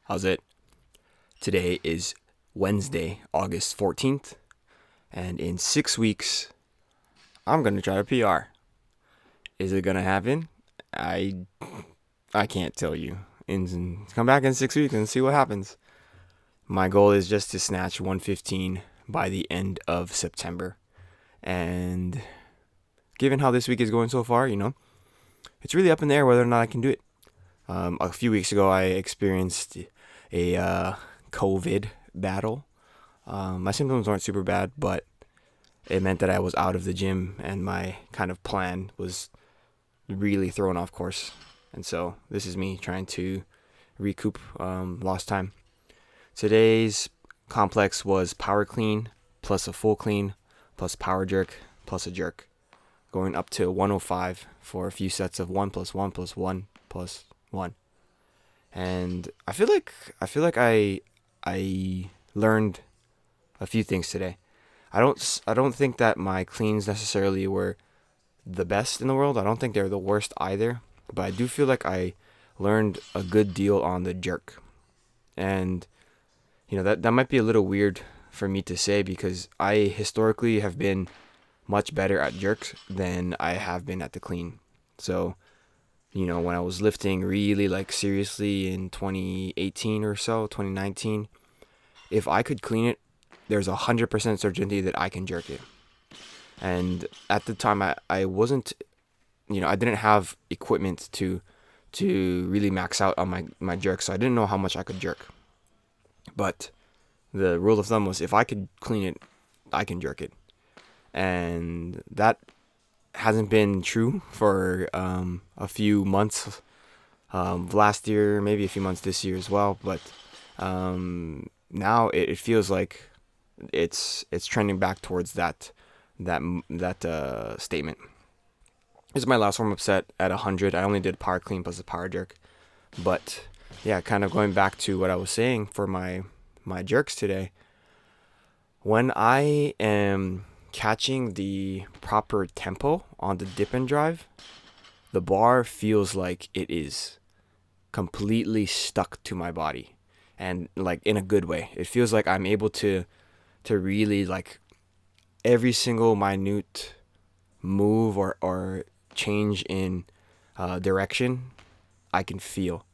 How's it? Today is Wednesday, August 14th, and in 6 weeks, I'm gonna try a PR. Is it gonna happen? I I can't tell you. Come back in 6 weeks and see what happens. My goal is just to snatch 115 by the end of September, and given how this week is going so far, it's really up in the air whether or not I can do it. A few weeks ago, I experienced a COVID battle. My symptoms weren't super bad, but it meant that I was out of the gym and my kind of plan was really thrown off course. And so this is me trying to recoup lost time. Today's complex was power clean plus a full clean plus power jerk plus a jerk, going up to 105 for a few sets of 1 plus 1 plus 1 plus 1. And I learned a few things today. I don't think that my cleans necessarily were the best in the world. I don't think they're the worst either, but I do feel like I learned a good deal on the jerk. And that might be a little weird for me to say because I historically have been much better at jerks than I have been at the clean. So, when I was lifting really like seriously in 2018 or so, 2019, if I could clean it, there's 100% certainty that I can jerk it. And at the time, I wasn't, I didn't have equipment to really max out on my jerk, so I didn't know how much I could jerk. But the rule of thumb was if I could clean it, I can jerk it. And that hasn't been true for a few months last year, maybe a few months this year as well. But now it feels like it's trending back towards that statement. This is my last warm up set at 100. I only did power clean plus a power jerk, but yeah, kind of going back to what I was saying for my jerks today. When I am catching the proper tempo on the dip and drive, the bar feels like it is completely stuck to my body, and like in a good way. It feels like I'm able to really like every single minute move or change in direction I can feel,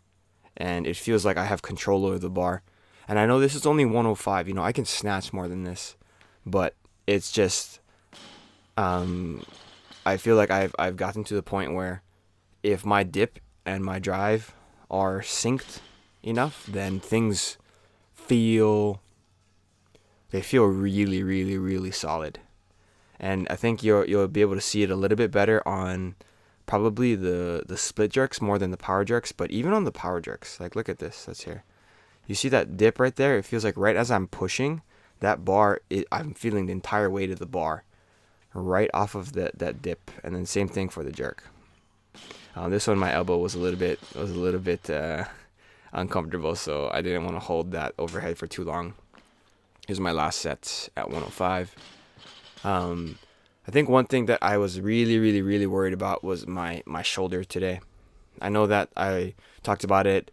and it feels like I have control over the bar. And I know this is only 105. I can snatch more than this, but it's just I feel like I've gotten to the point where if my dip and my drive are synced enough, then things feel really, really, really solid. And I think you'll be able to see it a little bit better on probably the split jerks more than the power jerks. But even on the power jerks, like look at this. That's here. You see that dip right there? It feels like right as I'm pushing that bar, I'm feeling the entire weight of the bar right off of that dip. And then same thing for the jerk. This one, my elbow was a little bit uncomfortable, so I didn't want to hold that overhead for too long. Here's my last set at 105. I think one thing that I was really, really, really worried about was my shoulder today. I know that I talked about it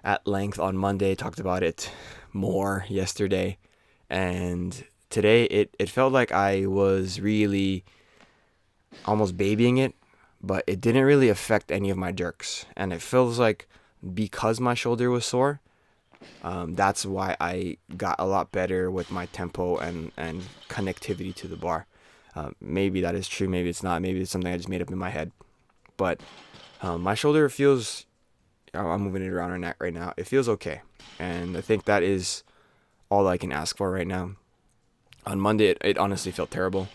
at length on Monday, talked about it more yesterday, and today it felt like I was really almost babying it, but it didn't really affect any of my jerks. And it feels like because my shoulder was sore, that's why I got a lot better with my tempo and connectivity to the bar. Maybe that is true, maybe it's not, maybe it's something I just made up in my head. But my shoulder feels, I'm moving it around right now, it feels okay. And I think that is all I can ask for right now. On Monday, it honestly felt terrible.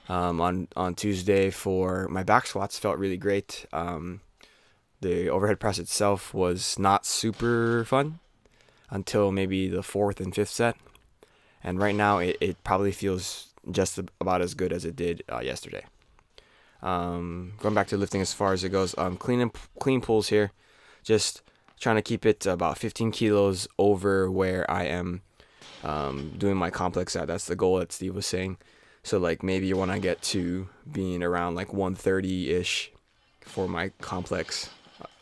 On Tuesday for my back squats felt really great. The overhead press itself was not super fun until maybe the fourth and fifth set. And right now it probably feels just about as good as it did yesterday. Going back to lifting as far as it goes, clean pulls here. Just trying to keep it about 15 kilos over where I am doing my complex at. That's the goal that Steve was saying. So like maybe when I get to being around like 130-ish for my complex,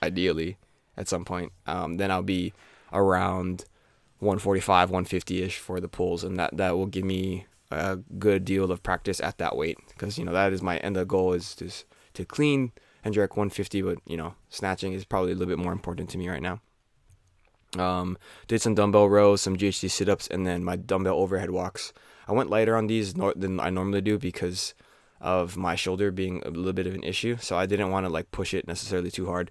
ideally at some point, then I'll be around 145, 150-ish for the pulls, and that will give me a good deal of practice at that weight, because that is my end. The goal is just to clean and jerk 150, but snatching is probably a little bit more important to me right now. Did some dumbbell rows, some GHD sit-ups, and then my dumbbell overhead walks. I went lighter on these than I normally do because of my shoulder being a little bit of an issue, so I didn't want to like push it necessarily too hard.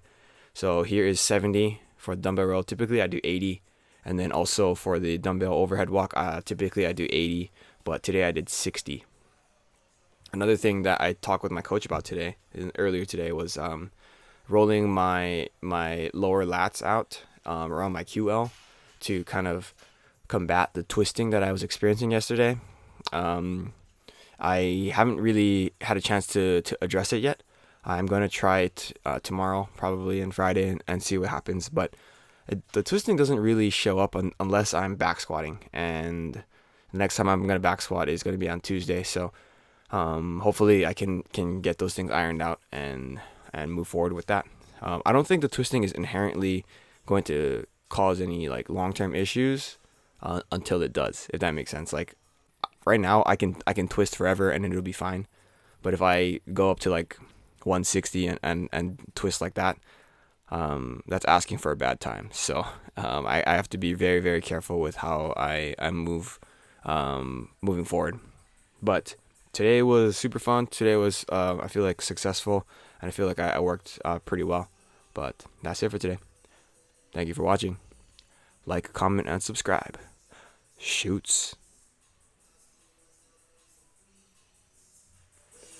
So here is 70 for dumbbell row. Typically I do 80, and then also for the dumbbell overhead walk, typically I do 80, but today I did 60. Another thing that I talked with my coach about earlier today was rolling my lower lats out around my QL to kind of combat the twisting that I was experiencing yesterday. I haven't really had a chance to address it yet. I'm going to try it tomorrow, probably, and Friday, and see what happens. But the twisting doesn't really show up unless I'm back squatting. And the next time I'm going to back squat is going to be on Tuesday. So hopefully I can get those things ironed out and move forward with that. I don't think the twisting is inherently going to cause any like long-term issues until it does, if that makes sense. Like right now I can twist forever and it'll be fine. But if I go up to like 160 and twist like that, that's asking for a bad time. So I have to be very, very careful with how I move moving forward. But today was super fun. Today was I feel like successful, and I feel like I worked pretty well. But that's it for today. Thank you for watching. Like, comment, and subscribe. Shoots.